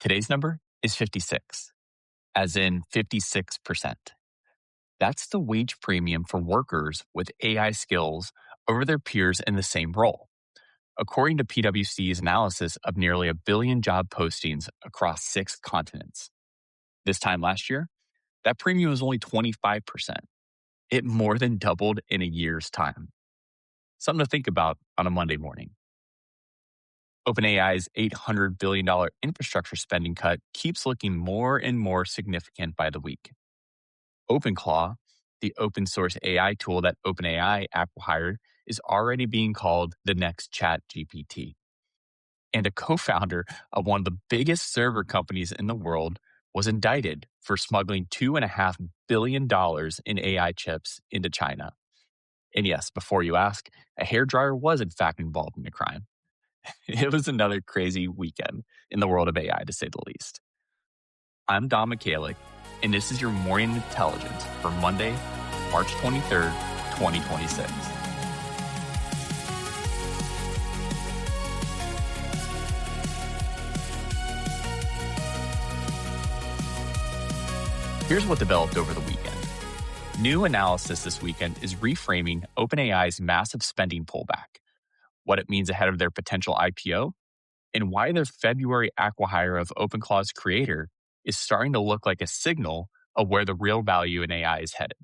Today's number is 56, as in 56%. That's the wage premium for workers with AI skills over their peers in the same role, according to PwC's analysis of nearly a billion job postings across 6 continents. This time last year, that premium was only 25%. It more than doubled in a year's time. Something to think about on a Monday morning. OpenAI's $800 billion infrastructure spending cut keeps looking more and more significant by the week. OpenClaw, the open source AI tool that OpenAI acquired, is already being called the next ChatGPT. And a co-founder of one of the biggest server companies in the world was indicted for smuggling $2.5 billion in AI chips into China. And yes, before you ask, a hairdryer was in fact involved in the crime. It was another crazy weekend in the world of AI, to say the least. I'm Don Michalik, and this is your Morning Intelligence for Monday, March 23rd, 2026. Here's what developed over the weekend. New analysis this weekend is reframing OpenAI's massive spending pullback, what it means ahead of their potential IPO, and why their February acqui-hire of OpenClaw's creator is starting to look like a signal of where the real value in AI is headed.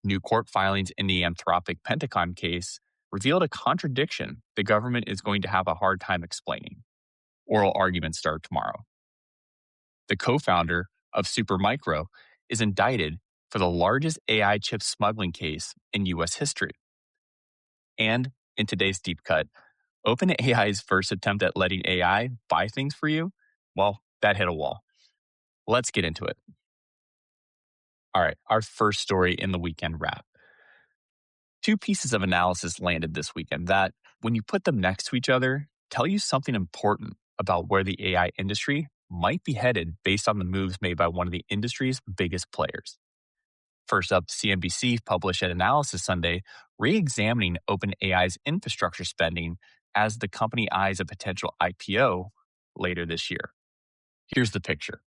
New court filings in the Anthropic Pentagon case revealed a contradiction the government is going to have a hard time explaining. Oral arguments start tomorrow. The co-founder of Supermicro is indicted for the largest AI chip smuggling case in U.S. history. And in today's deep cut, OpenAI's first attempt at letting AI buy things for you, well, that hit a wall. Let's get into it. All right, our first story in the weekend wrap. 2 pieces of analysis landed this weekend that, when you put them next to each other, tell you something important about where the AI industry might be headed based on the moves made by one of the industry's biggest players. First up, CNBC published an analysis Sunday re-examining OpenAI's infrastructure spending as the company eyes a potential IPO later this year. Here's the picture.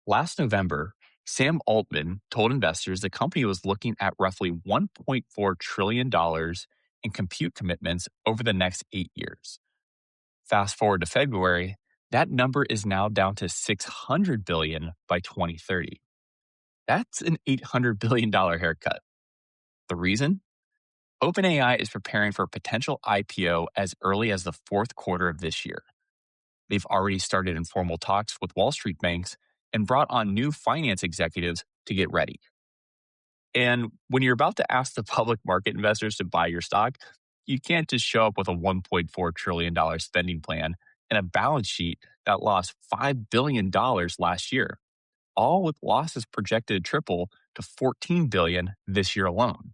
Last November, Sam Altman told investors the company was looking at roughly $1.4 trillion in compute commitments over the next 8 years. Fast forward to February, that number is now down to $600 billion by 2030. That's an $800 billion haircut. The reason? OpenAI is preparing for a potential IPO as early as the 4th quarter of this year. They've already started informal talks with Wall Street banks and brought on new finance executives to get ready. And when you're about to ask the public market investors to buy your stock, you can't just show up with a $1.4 trillion spending plan and a balance sheet that lost $5 billion last year, all with losses projected to triple to $14 billion this year alone.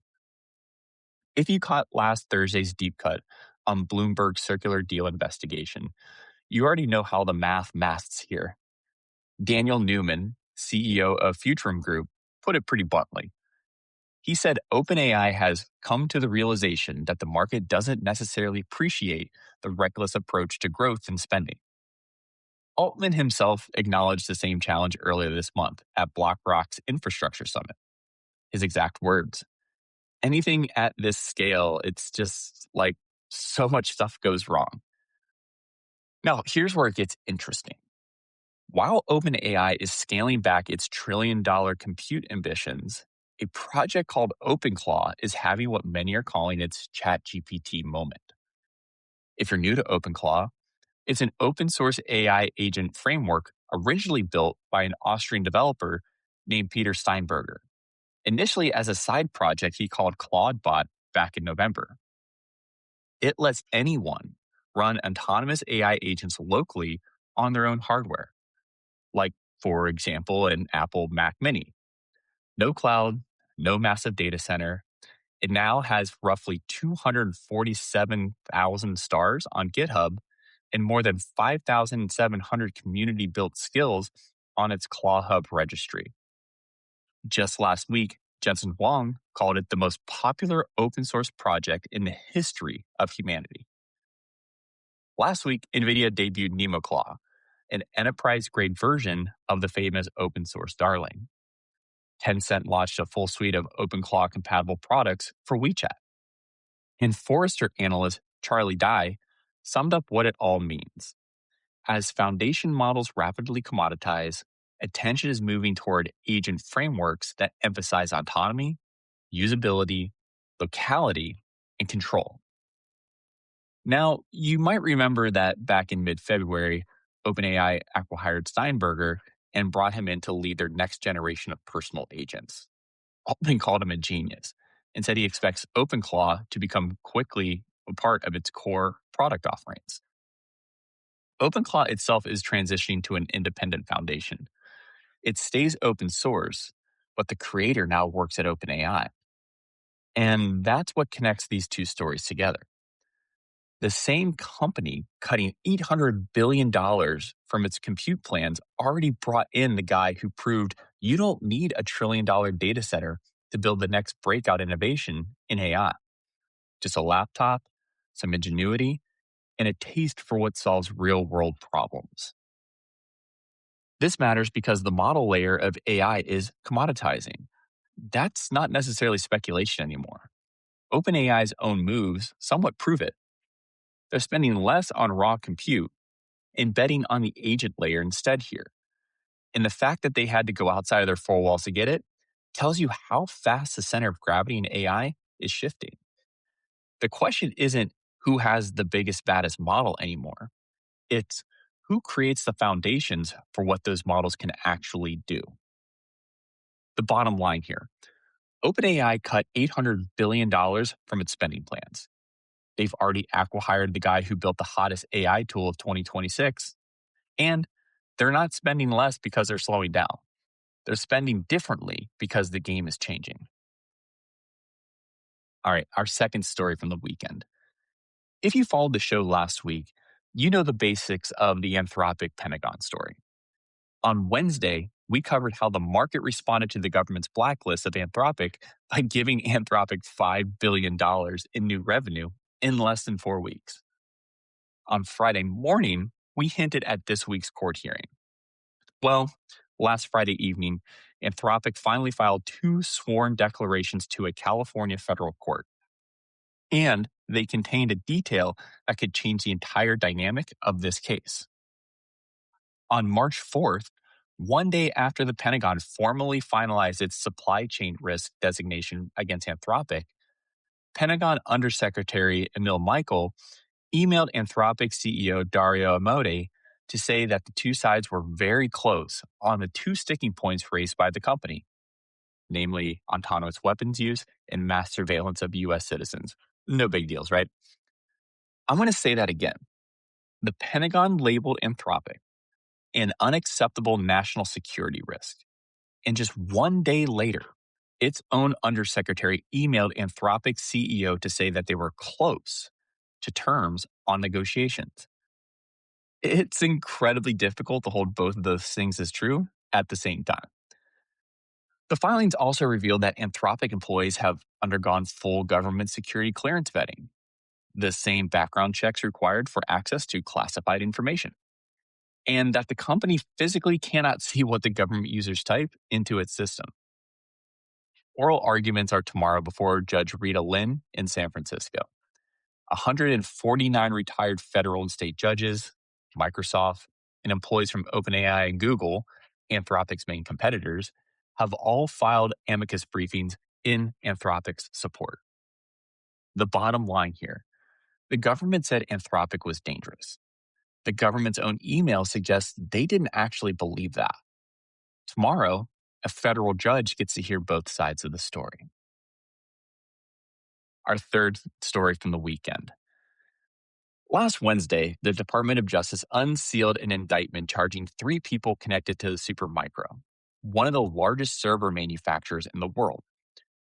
If you caught last Thursday's deep cut on Bloomberg's circular deal investigation, you already know how the math masts here. Daniel Newman, CEO of Futurum Group, put it pretty bluntly. He said OpenAI has come to the realization that the market doesn't necessarily appreciate the reckless approach to growth and spending. Altman himself acknowledged the same challenge earlier this month at BlackRock's Infrastructure Summit. His exact words, anything at this scale, it's just like so much stuff goes wrong. Now, here's where it gets interesting. While OpenAI is scaling back its trillion-dollar compute ambitions, a project called OpenClaw is having what many are calling its ChatGPT moment. If you're new to OpenClaw, it's an open-source AI agent framework originally built by an Austrian developer named Peter Steinberger, initially as a side project he called ClaudeBot back in November. It lets anyone run autonomous AI agents locally on their own hardware, like, for example, an Apple Mac Mini. No cloud, no massive data center. It now has roughly 247,000 stars on GitHub and more than 5,700 community-built skills on its ClawHub registry. Just last week, Jensen Huang called it the most popular open-source project in the history of humanity. Last week, NVIDIA debuted NemoClaw, an enterprise-grade version of the famous open source darling. Tencent launched a full suite of OpenClaw compatible products for WeChat. And Forrester analyst Charlie Dye summed up what it all means. As foundation models rapidly commoditize, attention is moving toward agent frameworks that emphasize autonomy, usability, locality, and control. Now, you might remember that back in mid February, OpenAI acquired Steinberger and brought him in to lead their next generation of personal agents. Altman called him a genius and said he expects OpenClaw to become quickly a part of its core product offerings. OpenClaw itself is transitioning to an independent foundation. It stays open source, but the creator now works at OpenAI. And that's what connects these two stories together. The same company cutting $800 billion from its compute plans already brought in the guy who proved you don't need a $1 trillion data center to build the next breakout innovation in AI. Just a laptop, some ingenuity, and a taste for what solves real world problems. This matters because the model layer of AI is commoditizing. That's not necessarily speculation anymore. OpenAI's own moves somewhat prove it. They're spending less on raw compute and betting on the agent layer instead here. And the fact that they had to go outside of their four walls to get it tells you how fast the center of gravity in AI is shifting. The question isn't who has the biggest, baddest model anymore. It's who creates the foundations for what those models can actually do. The bottom line here, OpenAI cut $800 billion from its spending plans. They've already acqui-hired the guy who built the hottest AI tool of 2026. And they're not spending less because they're slowing down. They're spending differently because the game is changing. All right, our second story from the weekend. If you followed the show last week, you know the basics of the Anthropic Pentagon story. On Wednesday, we covered how the market responded to the government's blacklist of Anthropic by giving Anthropic $5 billion in new revenue in less than 4 weeks. On Friday morning, we hinted at this week's court hearing. Well, last Friday evening, Anthropic finally filed 2 sworn declarations to a California federal court. And they contained a detail that could change the entire dynamic of this case. On March 4th, one day after the Pentagon formally finalized its supply chain risk designation against Anthropic, Pentagon Undersecretary Emil Michael emailed Anthropic CEO Dario Amodei to say that the two sides were very close on the 2 sticking points raised by the company, namely autonomous weapons use and mass surveillance of U.S. citizens. No big deals, right? I'm going to say that again. The Pentagon labeled Anthropic an unacceptable national security risk. And just one day later, its own undersecretary emailed Anthropic's CEO to say that they were close to terms on negotiations. It's incredibly difficult to hold both of those things as true at the same time. The filings also revealed that Anthropic employees have undergone full government security clearance vetting, the same background checks required for access to classified information, and that the company physically cannot see what the government users type into its system. Oral arguments are tomorrow before Judge Rita Lynn in San Francisco. 149 retired federal and state judges, Microsoft, and employees from OpenAI and Google, Anthropic's main competitors, have all filed amicus briefings in Anthropic's support. The bottom line here, the government said Anthropic was dangerous. The government's own email suggests they didn't actually believe that. Tomorrow, a federal judge gets to hear both sides of the story. Our third story from the weekend. Last Wednesday, the Department of Justice unsealed an indictment charging 3 people connected to the Supermicro, one of the largest server manufacturers in the world,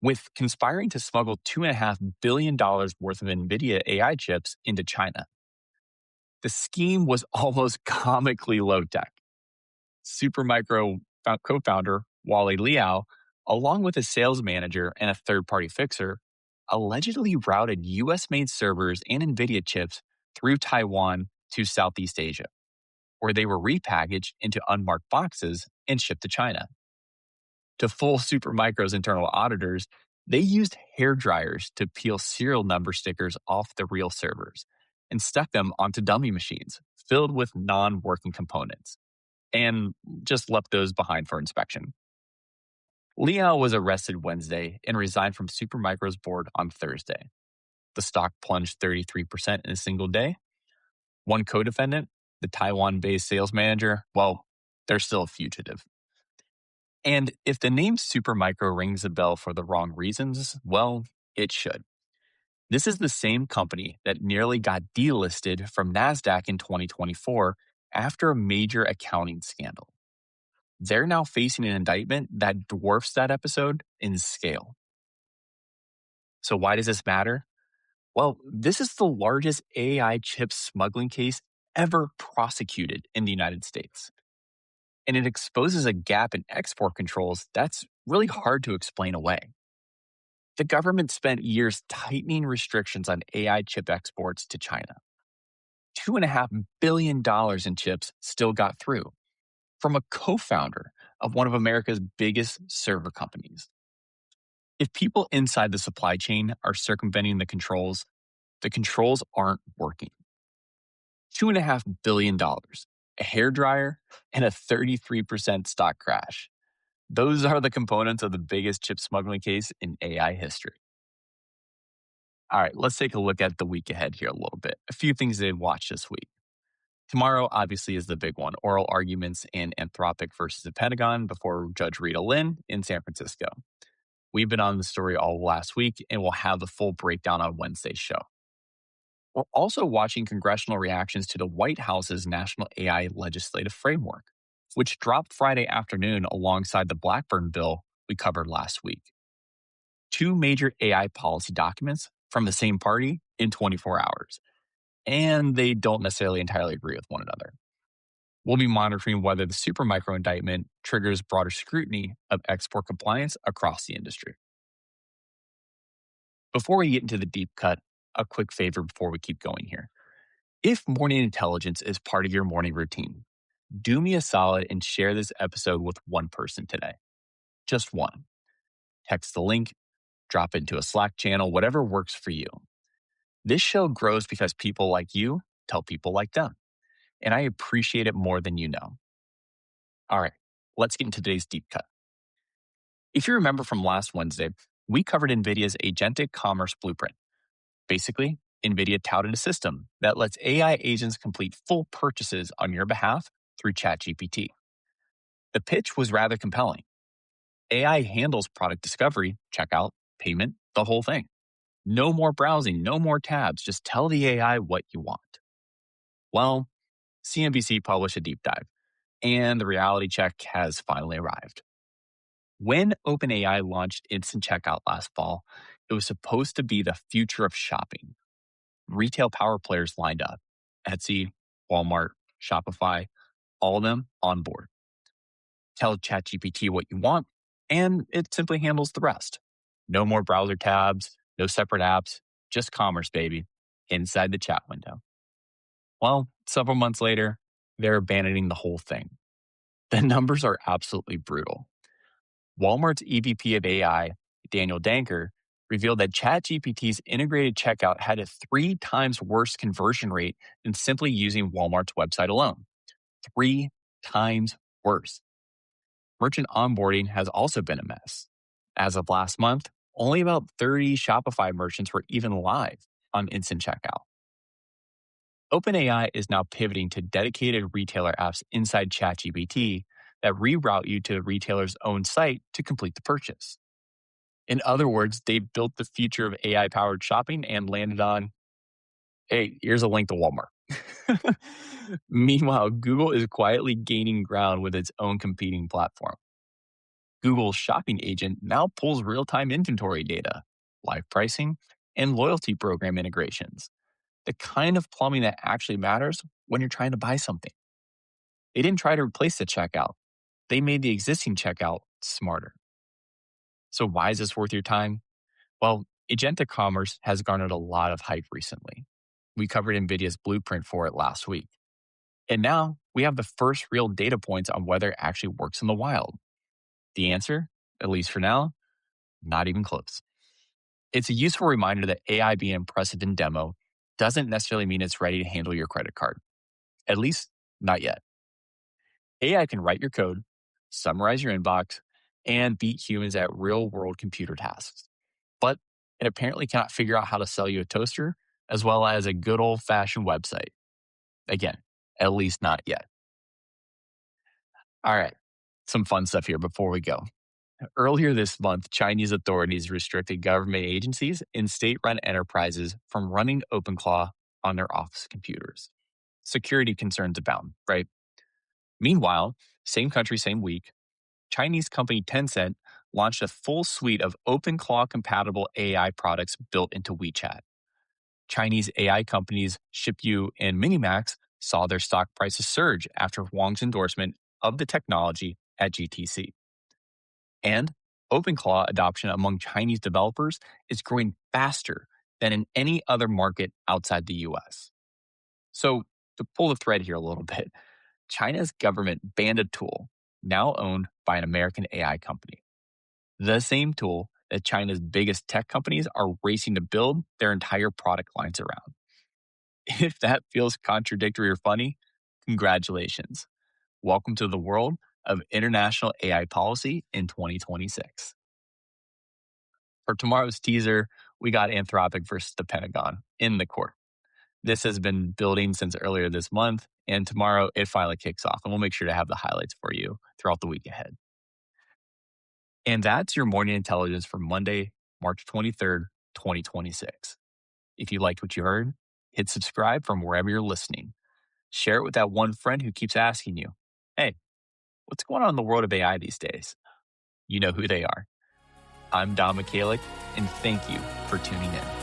with conspiring to smuggle $2.5 billion worth of NVIDIA AI chips into China. The scheme was almost comically low-tech. Supermicro co-founder Wally Liao, along with a sales manager and a third-party fixer, allegedly routed U.S.-made servers and NVIDIA chips through Taiwan to Southeast Asia. where they were repackaged into unmarked boxes and shipped to China. To fool Supermicro's internal auditors, they used hair dryers to peel serial number stickers off the real servers and stuck them onto dummy machines filled with non working components and just left those behind for inspection. Liao was arrested Wednesday and resigned from Supermicro's board on Thursday. The stock plunged 33% in a single day. One co defendant, the Taiwan based sales manager, well, they're still a fugitive. And if the name Supermicro rings a bell for the wrong reasons, well, it should. This is the same company that nearly got delisted from NASDAQ in 2024 after a major accounting scandal. They're now facing an indictment that dwarfs that episode in scale. So why does this matter? Well, this is the largest AI chip smuggling case ever prosecuted in the United States. And it exposes a gap in export controls that's really hard to explain away. The government spent years tightening restrictions on AI chip exports to China. $2.5 billion in chips still got through from a co-founder of one of America's biggest server companies. If people inside the supply chain are circumventing the controls aren't working. $2.5 billion, a hairdryer, and a 33% stock crash. Those are the components of the biggest chip smuggling case in AI history. All right, let's take a look at the week ahead here a little bit. A few things to watch this week. Tomorrow, obviously, is the big one. Oral arguments in Anthropic versus the Pentagon before Judge Rita Lynn in San Francisco. We've been on the story all last week, and we'll have the full breakdown on Wednesday's show. We're also watching congressional reactions to the White House's National AI Legislative Framework, which dropped Friday afternoon alongside the Blackburn bill we covered last week. Two major AI policy documents from the same party in 24 hours, and they don't necessarily entirely agree with one another. We'll be monitoring whether the Supermicro indictment triggers broader scrutiny of export compliance across the industry. Before we get into the deep cut, a quick favor before we keep going here. If morning intelligence is part of your morning routine, do me a solid and share this episode with one person today. Just one. Text the link, drop it into a Slack channel, whatever works for you. This show grows because people like you tell people like them, and I appreciate it more than you know. All right, let's get into today's deep cut. If you remember from last Wednesday, we covered NVIDIA's agentic commerce blueprint. Basically, NVIDIA touted a system that lets AI agents complete full purchases on your behalf through ChatGPT. The pitch was rather compelling. AI handles product discovery, checkout, payment, the whole thing. No more browsing, no more tabs, just tell the AI what you want. Well, CNBC published a deep dive, and the reality check has finally arrived. When OpenAI launched Instant Checkout last fall, it was supposed to be the future of shopping. Retail power players lined up. Etsy, Walmart, Shopify, all of them on board. Tell ChatGPT what you want, and it simply handles the rest. No more browser tabs, no separate apps, just commerce, baby, inside the chat window. Well, several months later, they're abandoning the whole thing. The numbers are absolutely brutal. Walmart's EVP of AI, Daniel Danker, revealed that ChatGPT's integrated checkout had a 3 times worse conversion rate than simply using Walmart's website alone. 3 times worse. Merchant onboarding has also been a mess. As of last month, only about 30 Shopify merchants were even live on Instant Checkout. OpenAI is now pivoting to dedicated retailer apps inside ChatGPT that reroute you to the retailer's own site to complete the purchase. In other words, they built the future of AI-powered shopping and landed on, hey, here's a link to Walmart. Meanwhile, Google is quietly gaining ground with its own competing platform. Google's shopping agent now pulls real-time inventory data, live pricing, and loyalty program integrations. The kind of plumbing that actually matters when you're trying to buy something. They didn't try to replace the checkout. They made the existing checkout smarter. So why is this worth your time? Well, agentic commerce has garnered a lot of hype recently. We covered NVIDIA's blueprint for it last week. And now we have the first real data points on whether it actually works in the wild. The answer, at least for now, not even close. It's a useful reminder that AI being impressive in demo doesn't necessarily mean it's ready to handle your credit card. At least, not yet. AI can write your code, summarize your inbox, and beat humans at real world computer tasks. But it apparently cannot figure out how to sell you a toaster as well as a good old fashioned website. Again, at least not yet. All right, some fun stuff here before we go. Earlier this month, Chinese authorities restricted government agencies and state run enterprises from running OpenClaw on their office computers. Security concerns abound, right? Meanwhile, same country, same week, Chinese company Tencent launched a full suite of OpenClaw compatible AI products built into WeChat. Chinese AI companies Shipyu and Minimax saw their stock prices surge after Huang's endorsement of the technology at GTC. And OpenClaw adoption among Chinese developers is growing faster than in any other market outside the US. So, to pull the thread here a little bit, China's government banned a tool now owned by an American AI company. The same tool that China's biggest tech companies are racing to build their entire product lines around. If that feels contradictory or funny, congratulations. Welcome to the world of international AI policy in 2026. For tomorrow's teaser, we got Anthropic versus the Pentagon in the court. This has been building since earlier this month, and tomorrow it finally kicks off, and we'll make sure to have the highlights for you throughout the week ahead. And that's your morning intelligence for Monday, March 23rd, 2026. If you liked what you heard, hit subscribe from wherever you're listening. Share it with that one friend who keeps asking you, hey, what's going on in the world of AI these days? You know who they are. I'm Don Michalik, and thank you for tuning in.